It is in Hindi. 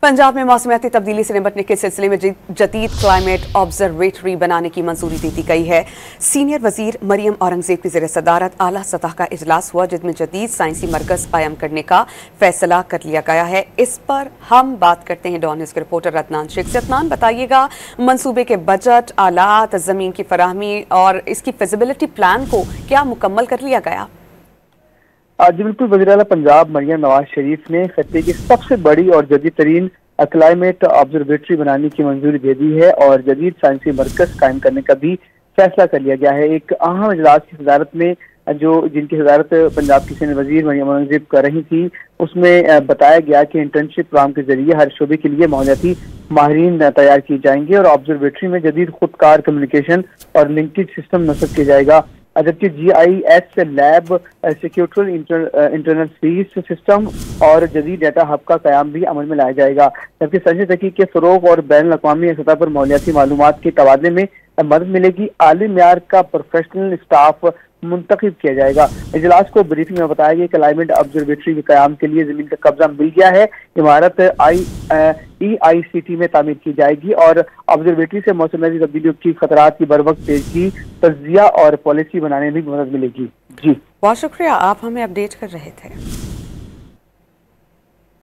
पंजाब में मौसमियाती तब्दीली से निपटने के सिलसिले में जदीद क्लाइमेट ऑब्जर्वेटरी बनाने की मंजूरी दे दी गई है। सीनियर वजीर मरियम औरंगजेब की ज़ेर सदारत आला सतह का इजलास हुआ, जिसमें जदीद साइंसी मरकज़ कायम करने का फैसला कर लिया गया है। इस पर हम बात करते हैं डॉन न्यूज़ के रिपोर्टर अदनान शेख से। अदनान, बताइएगा मनसूबे के बजट, आलात, ज़मीन की फराहमी और इसकी फिजिबिलिटी प्लान को क्या मुकम्मल कर लिया गया? जी बिल्कुल, वज़ीर आला पंजाब मरियम नवाज शरीफ ने खत्ते की सबसे बड़ी और जदीद तरीन क्लाइमेट ऑब्जर्वेटरी बनाने की मंजूरी दे दी है और जदीद साइंसी मरकज कायम करने का भी फैसला कर लिया गया है। एक अहम इजलास की सदारत में जिनकी सदारत पंजाब की सीनियर वजीर मरियम औरंगजेब कर रही थी, उसमें बताया गया कि इंटर्नशिप प्रोग्राम के जरिए हर शोबे के लिए माहौलियाती माहिरीन तैयार किए जाएंगे और ऑब्जर्वेटरी में जदीद खुदकार कम्युनिकेशन और लिंकेज सिस्टम नस्ब किया जाएगा। जबकि GIS lab, security internal fees system और जदीद डाटा हब का कयाम भी अमल में लाया जाएगा। जबकि साइंसी तहकीक के फरोग और बैन अवी सतह पर माहौलियाती मालूमात के तबादले में मदद मिलेगी। आली म्यार का प्रोफेशनल स्टाफ मुंतखब किया जाएगा। इजलास को ब्रीफिंग में बताया गया कि क्लाइमेट ऑब्जर्वेटरी के कयाम के लिए जमीन का कब्जा मिल गया है। इमारत EICT में तामीर की जाएगी और ऑब्जर्वेटरी से मौसमियाती तब्दीलियों की खतरात की बर वक्त पेशगी, तज्जिया और पॉलिसी बनाने में भी मदद मिलेगी। जी बहुत शुक्रिया, आप हमें अपडेट कर रहे थे।